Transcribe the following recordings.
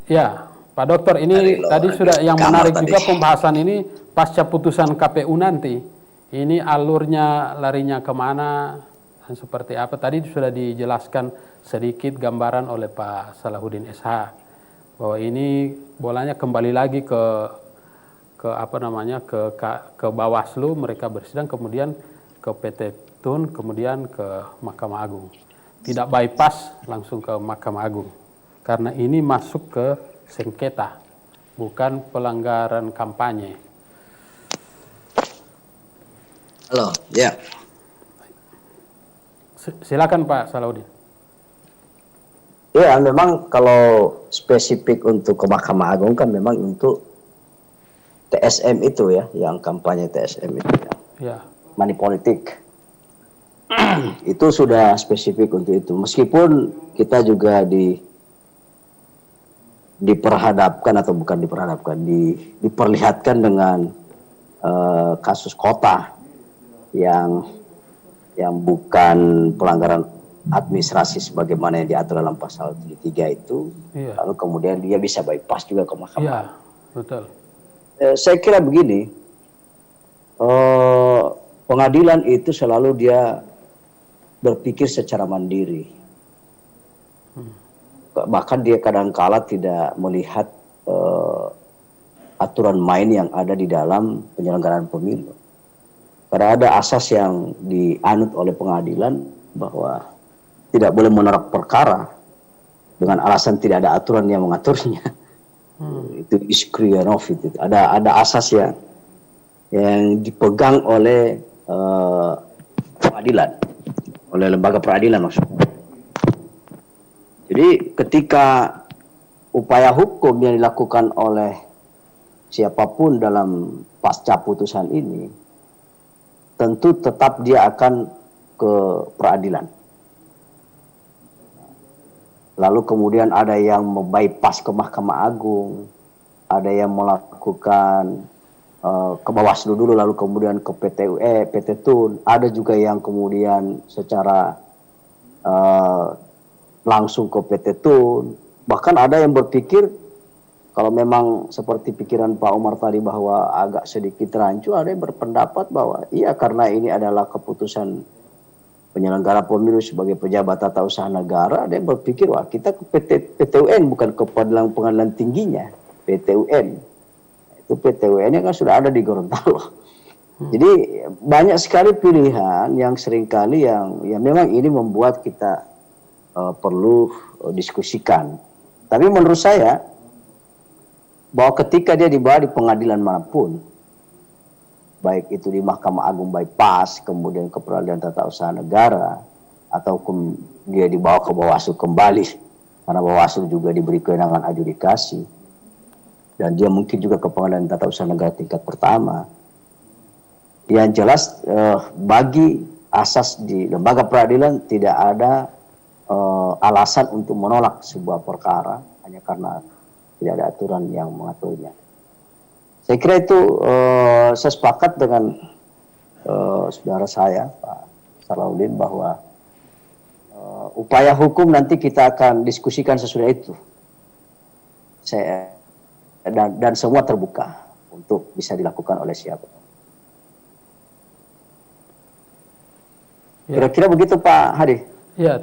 Ya, Pak Dokter, Dari ini tadi sudah yang kamar menarik tadi. juga pembahasan ini pasca putusan KPU nanti. Ini alurnya larinya kemana dan seperti apa. Tadi sudah dijelaskan sedikit gambaran oleh Pak Salahuddin SH bahwa ini bolanya kembali lagi ke apa namanya ke Bawaslu, mereka bersidang, kemudian ke PT Tun, kemudian ke Mahkamah Agung. Tidak bypass langsung ke Mahkamah Agung. Karena ini masuk ke sengketa, bukan pelanggaran kampanye. Halo, ya. Silakan Pak Salahuddin. Ya, memang kalau spesifik untuk ke Mahkamah Agung kan memang untuk TSM itu ya, yang kampanye TSM itu ya. Ya. Money politik. Itu sudah spesifik untuk itu. Meskipun kita juga diperhadapkan atau bukan diperhadapkan, diperlihatkan dengan kasus kota yang bukan pelanggaran administrasi sebagaimana yang diatur dalam pasal 73 itu, Iya. lalu kemudian dia bisa bypass juga ke mahkamah. Iya, betul. Saya kira begini, pengadilan itu selalu dia berpikir secara mandiri. Bahkan dia kadangkala tidak melihat aturan main yang ada di dalam penyelenggaraan pemilu. Karena ada asas yang dianut oleh pengadilan bahwa tidak boleh menolak perkara dengan alasan tidak ada aturan yang mengaturnya. Itu Iskriyanov itu. Ada asas yang dipegang oleh pengadilan, oleh lembaga peradilan maksudnya. Jadi ketika upaya hukum yang dilakukan oleh siapapun dalam pasca putusan ini, tentu tetap dia akan ke peradilan. Lalu kemudian ada yang membypass ke Mahkamah Agung, ada yang melakukan ke Bawaslu dulu, lalu kemudian ke PT Tun, ada juga yang kemudian secara langsung ke PT Tun. Bahkan ada yang berpikir, kalau memang seperti pikiran Pak Umar tadi bahwa agak sedikit rancu, ada yang berpendapat bahwa iya karena ini adalah keputusan penyelenggara pemilu sebagai pejabat tata usaha negara, ada yang berpikir wah kita ke PT UN bukan ke pengadilan tingginya, PT UN. Itu PT UN kan sudah ada di Gorontalo. Jadi banyak sekali pilihan yang seringkali yang memang ini membuat kita perlu diskusikan. Tapi menurut saya bahwa ketika dia dibawa di pengadilan manapun, baik itu di Mahkamah Agung bypass, kemudian ke Peradilan Tata Usaha Negara, atau dia dibawa ke Bawaslu kembali, karena Bawaslu juga diberi kewenangan adjudikasi, dan dia mungkin juga ke Pengadilan Tata Usaha Negara tingkat pertama. Yang jelas bagi asas di lembaga peradilan tidak ada alasan untuk menolak sebuah perkara hanya karena tidak ada aturan yang mengaturnya. Saya kira itu saya sepakat dengan saudara saya Pak Salahuddin bahwa upaya hukum nanti kita akan diskusikan sesudah itu. Dan semua terbuka untuk bisa dilakukan oleh siapa. Kira-kira begitu Pak Hadi. Ya,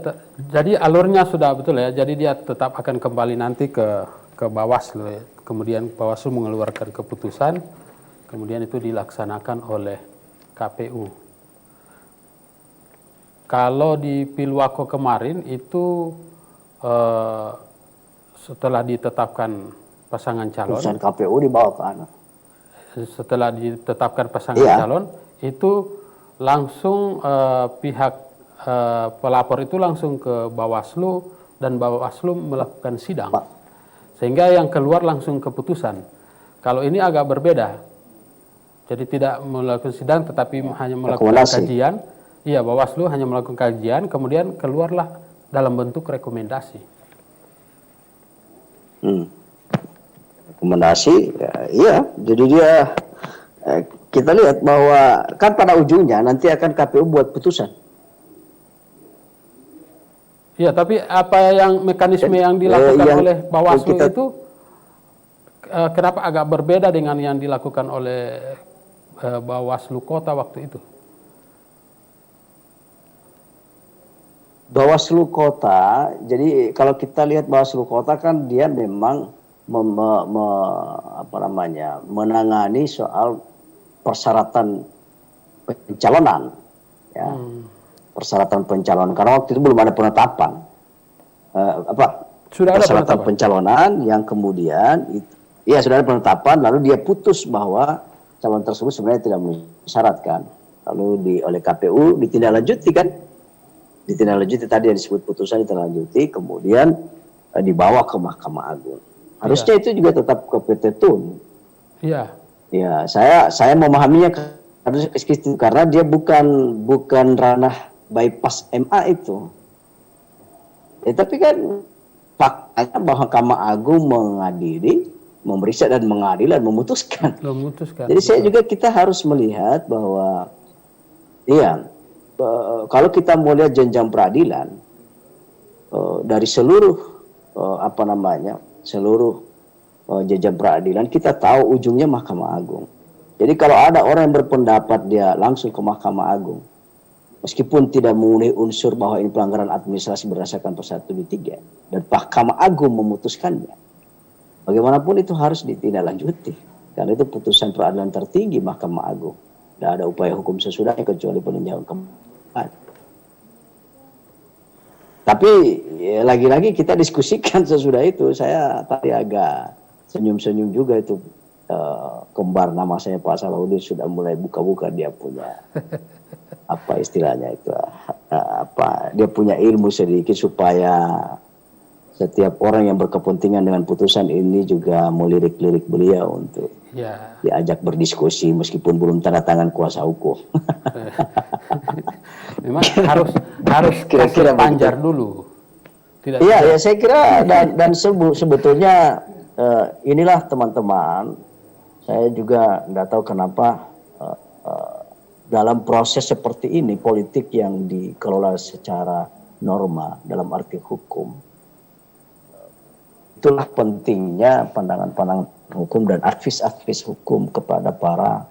jadi alurnya sudah betul ya. Jadi dia tetap akan kembali nanti ke Bawaslu ya. Kemudian Bawaslu mengeluarkan keputusan, kemudian itu dilaksanakan oleh KPU. Kalau di Pilwako kemarin itu setelah ditetapkan pasangan calon, putusan KPU dibawa ke anak. Setelah ditetapkan pasangan calon, itu langsung pihak pelapor itu langsung ke Bawaslu dan Bawaslu melakukan sidang. Sehingga yang keluar langsung keputusan. Kalau ini agak berbeda. Jadi tidak melakukan sidang tetapi hanya melakukan kajian. Iya, Bawaslu hanya melakukan kajian, kemudian keluarlah dalam bentuk rekomendasi. Rekomendasi, iya. Jadi dia kita lihat bahwa kan pada ujungnya nanti akan KPU buat putusan. Iya, tapi apa yang mekanisme yang dilakukan oleh Bawaslu itu kenapa agak berbeda dengan yang dilakukan oleh Bawaslu Kota waktu itu? Bawaslu Kota, jadi kalau kita lihat Bawaslu Kota kan dia memang menangani soal persyaratan pencalonan, ya, persyaratan pencalonan. Karena waktu itu belum ada penetapan, Sudah ada persyaratan penetapan? pencalonan yang kemudian ya sudah ada penetapan, lalu dia putus bahwa calon tersebut sebenarnya tidak memenuhi syarat kan, lalu oleh KPU ditindaklanjuti kan. Ditindaklanjuti tadi yang disebut putusan ditindaklanjuti, kemudian dibawa ke Mahkamah Agung. Harusnya itu juga tetap ke PT Tun. Iya. Ya, saya memahaminya karena dia bukan ranah bypass MA itu. Ya, tapi kan faktanya bahwa Mahkamah Agung mengadili, memeriksa dan mengadil dan memutuskan. Jadi saya juga kita harus melihat bahwa iya, kalau kita mau lihat jenjang peradilan dari seluruh seluruh jenjang peradilan, kita tahu ujungnya Mahkamah Agung. Jadi kalau ada orang yang berpendapat dia langsung ke Mahkamah Agung, meskipun tidak memenuhi unsur bahwa ini pelanggaran administrasi berdasarkan pasal 123 dan Mahkamah Agung memutuskannya, bagaimanapun itu harus ditindaklanjuti karena itu putusan peradilan tertinggi Mahkamah Agung. Tidak ada upaya hukum sesudahnya kecuali peninjauan kembali. Tapi ya, lagi-lagi kita diskusikan sesudah itu. Saya tadi agak senyum-senyum juga itu kembar nama saya Pak Salahuddin sudah mulai buka-buka dia punya apa istilahnya itu dia punya ilmu sedikit supaya setiap orang yang berkepentingan dengan putusan ini juga melirik-lirik beliau untuk diajak berdiskusi meskipun belum tanda tangan kuasa hukum. Memang harus kira-kira panjar dulu. Iya, ya saya kira dan sebetulnya inilah teman-teman, saya juga tidak tahu kenapa dalam proses seperti ini politik yang dikelola secara norma dalam arti hukum. Itulah pentingnya pandangan-pandangan hukum dan advis-advis hukum kepada para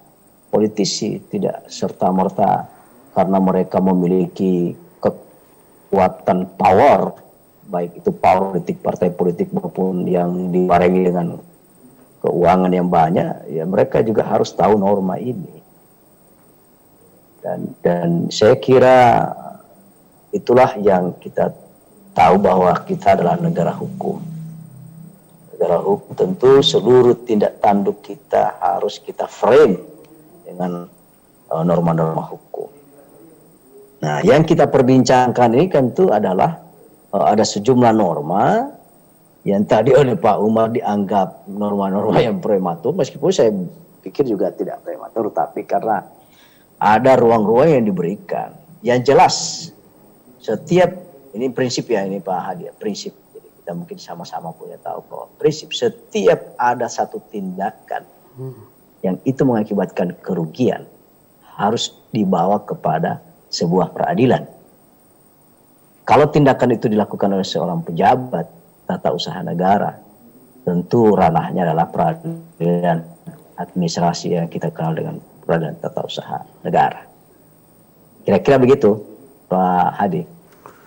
politisi, tidak serta-merta karena mereka memiliki kekuatan power, baik itu power politik partai politik maupun yang dibarengi dengan keuangan yang banyak, ya mereka juga harus tahu norma ini. Dan saya kira itulah yang kita tahu bahwa kita adalah negara hukum. Negara hukum tentu seluruh tindak tanduk kita harus kita frame dengan norma-norma hukum. Nah, yang kita perbincangkan ini kan itu adalah ada sejumlah norma yang tadi oleh Pak Umar dianggap norma-norma yang prematur, meskipun saya pikir juga tidak prematur, tapi karena ada ruang-ruang yang diberikan. Yang jelas, setiap, ini prinsip ya ini Pak Hadi, prinsip. Jadi kita mungkin sama-sama punya tahu bahwa prinsip setiap ada satu tindakan yang itu mengakibatkan kerugian harus dibawa kepada sebuah peradilan. Kalau tindakan itu dilakukan oleh seorang pejabat tata usaha negara, tentu ranahnya adalah peradilan administrasi yang kita kenal dengan peradilan tata usaha negara. Kira-kira begitu, Pak Hadi.